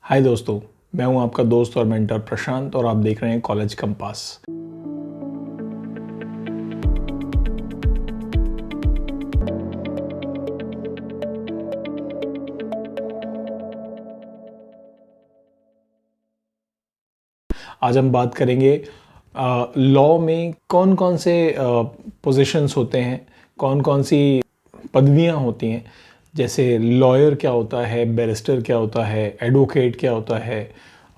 हाय दोस्तों, मैं हूं आपका दोस्त और मेंटर प्रशांत और आप देख रहे हैं कॉलेज कंपास। आज हम बात करेंगे लॉ में कौन कौन से पोजीशंस होते हैं, कौन कौन सी पदवियां होती हैं। जैसे लॉयर क्या होता है, बैरिस्टर क्या होता है, एडवोकेट क्या होता है,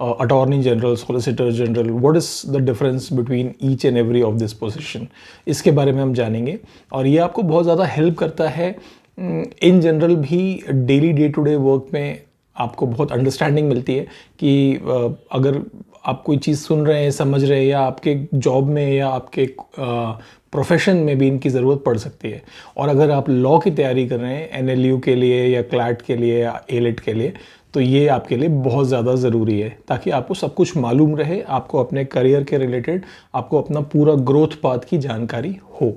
attorney general, solicitor general, what is the difference between each and every of this position. इसके बारे में हम जानेंगे और ये आपको बहुत ज़्यादा हेल्प करता है इन जनरल भी daily day to day work में। आपको बहुत अंडरस्टैंडिंग मिलती है कि अगर आप कोई चीज़ सुन रहे हैं, समझ रहे हैं या आपके जॉब में या आपके प्रोफेशन में भी इनकी ज़रूरत पड़ सकती है। और अगर आप लॉ की तैयारी कर रहे हैं एनएलयू के लिए या क्लैट के लिए या एलेट के लिए, तो ये आपके लिए बहुत ज़्यादा ज़रूरी है ताकि आपको सब कुछ मालूम रहे, आपको अपने करियर के रिलेटेड आपको अपना पूरा ग्रोथ पाथ की जानकारी हो।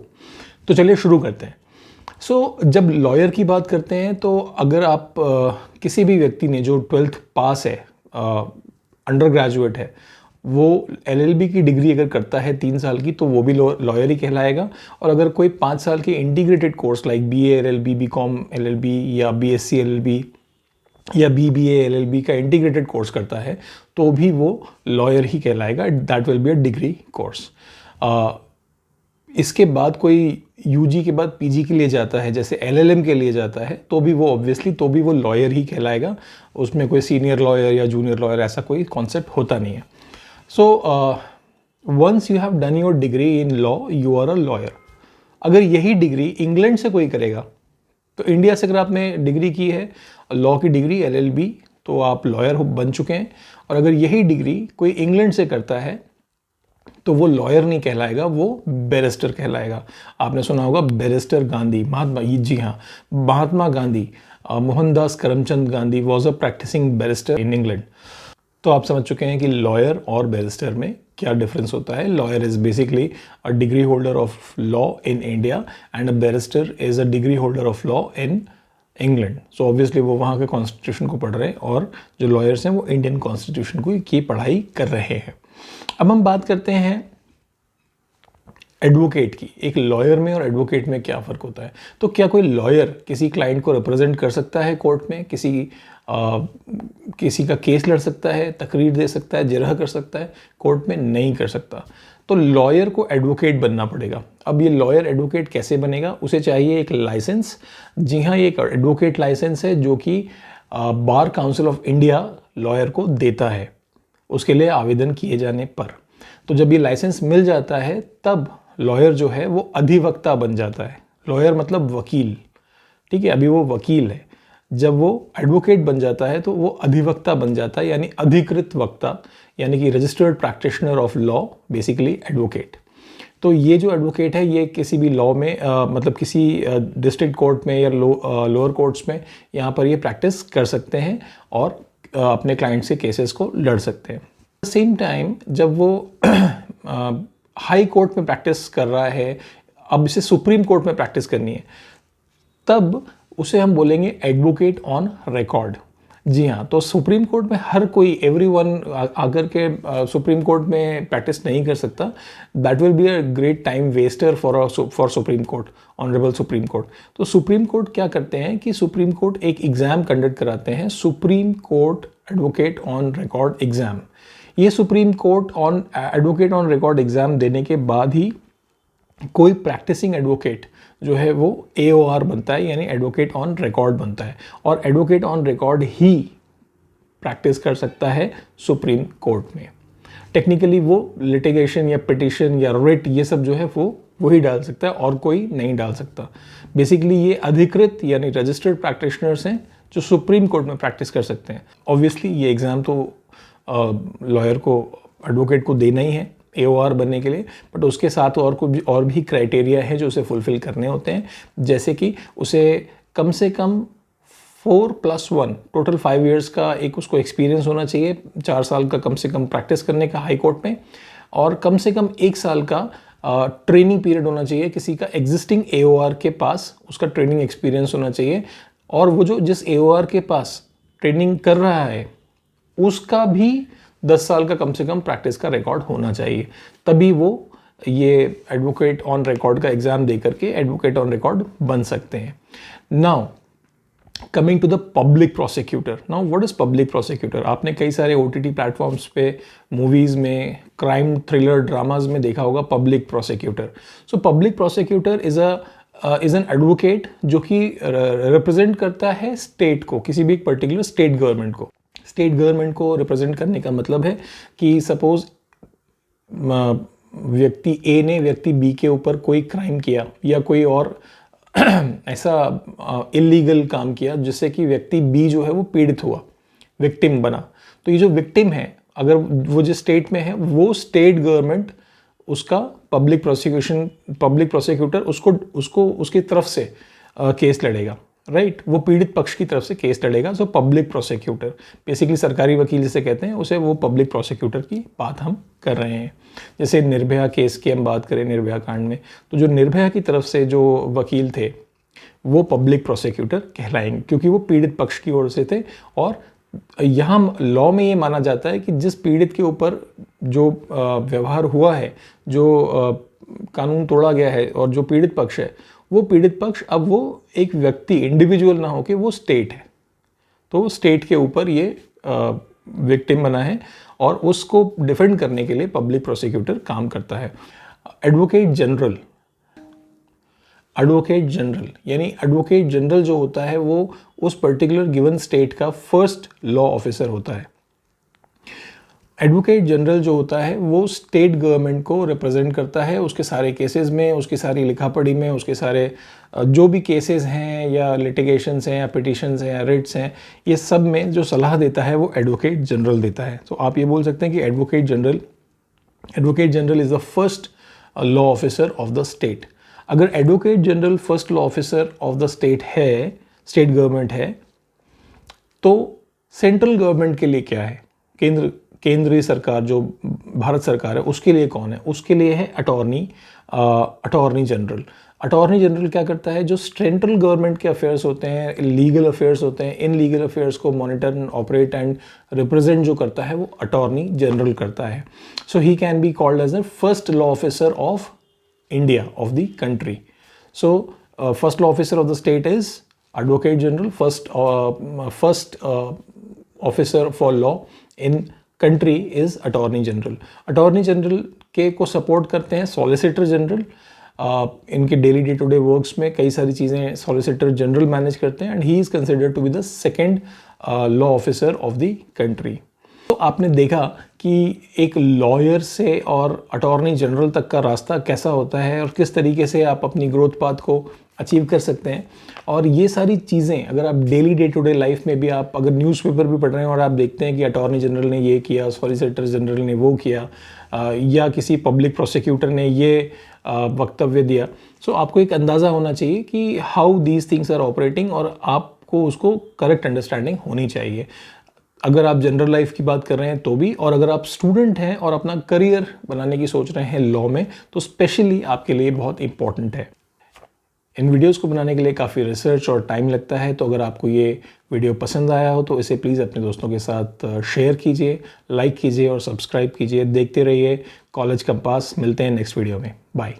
तो चलिए शुरू करते हैं। जब लॉयर की बात करते हैं तो अगर आप किसी भी व्यक्ति ने जो 12th पास है, अंडर ग्रेजुएट है, वो एलएलबी की डिग्री अगर करता है 3 साल की, तो वो भी लॉयर ही कहलाएगा। और अगर कोई 5 साल के integrated course like BA LLB, BCom LLB या बीएससी एलएलबी या बीबीए एलएलबी का इंटीग्रेटेड कोर्स करता है, तो भी वो लॉयर ही कहलाएगा। That will be a degree course. इसके बाद कोई यूजी के बाद पीजी के लिए जाता है, जैसे एलएलएम के लिए जाता है, तो भी वो ऑब्वियसली वो लॉयर ही कहलाएगा। उसमें कोई सीनियर लॉयर या जूनियर लॉयर ऐसा कोई कॉन्सेप्ट होता नहीं है। Once you have done your degree in law, you are a lawyer. अगर यही डिग्री इंग्लैंड से कोई करेगा, तो इंडिया से अगर आपने डिग्री की है लॉ की डिग्री एलएलबी, तो आप लॉयर बन चुके हैं। और अगर यही डिग्री कोई इंग्लैंड से करता है, तो वो लॉयर नहीं कहलाएगा, वो बैरिस्टर कहलाएगा। आपने सुना होगा बैरिस्टर गांधी, जी हाँ, Mahatma Gandhi, Mohandas Karamchand Gandhi was a practicing barrister in England. तो आप समझ चुके हैं कि लॉयर और बैरिस्टर में क्या डिफरेंस होता है। Lawyer is basically a degree holder of law in India and a barrister is a degree holder of law in England. So obviously वो वहाँ के कॉन्स्टिट्यूशन को पढ़ रहे हैं और जो लॉयर्स हैं वो इंडियन कॉन्स्टिट्यूशन की पढ़ाई कर रहे हैं। अब हम बात करते हैं एडवोकेट की। एक लॉयर में और एडवोकेट में क्या फ़र्क होता है। तो क्या कोई लॉयर किसी क्लाइंट को रिप्रेजेंट कर सकता है कोर्ट में, किसी का केस लड़ सकता है, तकरीर दे सकता है, जिरह कर सकता है? कोर्ट में नहीं कर सकता। तो लॉयर को एडवोकेट बनना पड़ेगा। अब ये लॉयर एडवोकेट कैसे बनेगा? उसे चाहिए एक लाइसेंस। जी हाँ, ये एक एडवोकेट लाइसेंस है जो कि bar council of India lawyer को देता है, उसके लिए आवेदन किए जाने पर। तो जब ये लाइसेंस मिल जाता है, तब लॉयर जो है वो अधिवक्ता बन जाता है। लॉयर मतलब वकील, ठीक है, अभी वो वकील है। जब वो एडवोकेट बन जाता है तो वो अधिवक्ता बन जाता है, यानी अधिकृत वक्ता, यानी कि registered practitioner of law, basically advocate. तो ये जो एडवोकेट है, ये किसी भी लॉ में मतलब किसी डिस्ट्रिक्ट कोर्ट में या लोअर कोर्ट्स में यहाँ पर ये प्रैक्टिस कर सकते हैं और अपने क्लाइंट से केसेस को लड़ सकते हैं। सेम टाइम जब वो हाई कोर्ट में प्रैक्टिस कर रहा है, अब इसे सुप्रीम कोर्ट में प्रैक्टिस करनी है, तब उसे हम बोलेंगे एडवोकेट ऑन रिकॉर्ड। जी हाँ, तो सुप्रीम कोर्ट में हर कोई, एवरीवन आकर के सुप्रीम कोर्ट में प्रैक्टिस नहीं कर सकता। That will be a great time waster for supreme court, honourable supreme court. तो सुप्रीम कोर्ट क्या करते हैं कि सुप्रीम कोर्ट एक एग्ज़ाम कंडक्ट कराते हैं, supreme court advocate on record exam. ये supreme court on advocate on record exam देने के बाद ही कोई प्रैक्टिसिंग एडवोकेट जो है वो AOR बनता है, यानी एडवोकेट ऑन रिकॉर्ड बनता है। और advocate on record he practice कर सकता है सुप्रीम कोर्ट में। टेक्निकली वो लिटिगेशन या पिटिशन या रिट, ये सब जो है वो ही डाल सकता है और कोई नहीं डाल सकता। बेसिकली ये अधिकृत यानी रजिस्टर्ड प्रैक्टिशनर्स हैं जो सुप्रीम कोर्ट में प्रैक्टिस कर सकते हैं। ऑब्वियसली ये एग्ज़ाम तो लॉयर को, एडवोकेट को देना ही है AOR बनने के लिए, बट उसके साथ और भी क्राइटेरिया है जो उसे फुलफिल करने होते हैं। जैसे कि उसे कम से कम 4+1 टोटल 5 इयर्स का एक उसको एक्सपीरियंस होना चाहिए, 4 साल का कम से कम प्रैक्टिस करने का हाई कोर्ट में, और कम से कम 1 साल का ट्रेनिंग पीरियड होना चाहिए किसी का एग्जिस्टिंग AOR के पास, उसका ट्रेनिंग एक्सपीरियंस होना चाहिए। और वो जो जिस AOR के पास ट्रेनिंग कर रहा है उसका भी 10 साल का कम से कम प्रैक्टिस का रिकॉर्ड होना चाहिए, तभी वो ये एडवोकेट ऑन रिकॉर्ड का एग्ज़ाम दे करके एडवोकेट ऑन रिकॉर्ड बन सकते हैं। Now coming to the public prosecutor. Now what is public prosecutor? आपने कई सारे OTT प्लेटफॉर्म्स पे, मूवीज़ में, क्राइम थ्रिलर ड्रामाज में देखा होगा public prosecutor. So public prosecutor is an advocate जो कि रिप्रेजेंट करता है स्टेट को, किसी भी एक पर्टिकुलर स्टेट गवर्नमेंट को। स्टेट गवर्नमेंट को रिप्रेजेंट करने का मतलब है कि सपोज व्यक्ति ए ने व्यक्ति बी के ऊपर कोई क्राइम किया या कोई और ऐसा इलीगल काम किया जिससे कि व्यक्ति बी जो है वो पीड़ित हुआ, विक्टिम बना। तो ये जो विक्टिम है, अगर वो जिस स्टेट में है, वो स्टेट गवर्नमेंट उसका पब्लिक प्रोसिक्यूटर उसको उसकी तरफ से केस लड़ेगा, राइट? वो पीड़ित पक्ष की तरफ से केस लड़ेगा। सो पब्लिक प्रोसिक्यूटर बेसिकली सरकारी वकील जिसे कहते हैं, उसे वो पब्लिक प्रोसिक्यूटर की बात हम कर रहे हैं। जैसे निर्भया केस की हम बात करें, निर्भया कांड में, तो जो निर्भया की तरफ से जो वकील थे वो पब्लिक प्रोसिक्यूटर कहलाएंगे, क्योंकि वो पीड़ित पक्ष की ओर से थे। और यहाँ लॉ में ये माना जाता है कि जिस पीड़ित के ऊपर जो व्यवहार हुआ है, जो कानून तोड़ा गया है, और जो पीड़ित पक्ष है, वो पीड़ित पक्ष अब वो एक व्यक्ति, इंडिविजुअल ना हो के वो स्टेट है। तो स्टेट के ऊपर ये विक्टिम बना है और उसको डिफेंड करने के लिए पब्लिक प्रोसिक्यूटर काम करता है। एडवोकेट जनरल यानी एडवोकेट जनरल जो होता है वो उस पर्टिकुलर गिवन स्टेट का फर्स्ट लॉ ऑफिसर होता है। एडवोकेट जनरल जो होता है वो स्टेट गवर्नमेंट को रिप्रेजेंट करता है उसके सारे केसेस में, उसकी सारी लिखा पढ़ी में, उसके सारे जो भी केसेस हैं या लिटिगेशंस हैं या पिटिशंस हैं या रिट्स हैं, ये सब में जो सलाह देता है वो एडवोकेट जनरल देता है। तो आप ये बोल सकते हैं कि advocate general is the first law officer of the state. अगर advocate general first law officer of the state है, स्टेट गवर्नमेंट है, तो सेंट्रल गवर्नमेंट के लिए क्या है? केंद्रीय सरकार जो भारत सरकार है उसके लिए कौन है? उसके लिए है अटॉर्नी जनरल। अटॉर्नी जनरल क्या करता है? जो सेंट्रल गवर्नमेंट के अफेयर्स होते हैं, लीगल अफेयर्स होते हैं, इन लीगल अफेयर्स को monitor and operate and represent जो करता है वो अटॉर्नी जनरल करता है। So he can be called as the first law officer of India, of the country. So first law officer of the state is advocate general, first officer for law in country is attorney general. Attorney general के को support करते हैं solicitor general. इनके daily day to day works में कई सारी चीज़ें solicitor general manage करते हैं and he is considered to be the second law officer of the country. तो आपने देखा कि एक लॉयर से और अटॉर्नी जनरल तक का रास्ता कैसा होता है और किस तरीके से आप अपनी ग्रोथ पाथ को अचीव कर सकते हैं। और ये सारी चीज़ें अगर आप daily day to day life में भी, आप अगर न्यूज़पेपर भी पढ़ रहे हैं और आप देखते हैं कि अटॉर्नी जनरल ने ये किया, सॉलिसिटर जनरल ने वो किया, या किसी पब्लिक प्रोसिक्यूटर ने ये वक्तव्य दिया, सो आपको एक अंदाज़ा होना चाहिए कि how these things are operating और आपको उसको करेक्ट अंडरस्टैंडिंग होनी चाहिए। अगर आप जनरल लाइफ की बात कर रहे हैं तो भी, और अगर आप स्टूडेंट हैं और अपना करियर बनाने की सोच रहे हैं लॉ में, तो स्पेशली आपके लिए बहुत इंपॉर्टेंट है। इन वीडियोस को बनाने के लिए काफ़ी रिसर्च और टाइम लगता है, तो अगर आपको ये वीडियो पसंद आया हो तो इसे प्लीज़ अपने दोस्तों के साथ शेयर कीजिए, लाइक कीजिए और सब्सक्राइब कीजिए। देखते रहिए कॉलेज कंपास। मिलते हैं नेक्स्ट वीडियो में। बाय।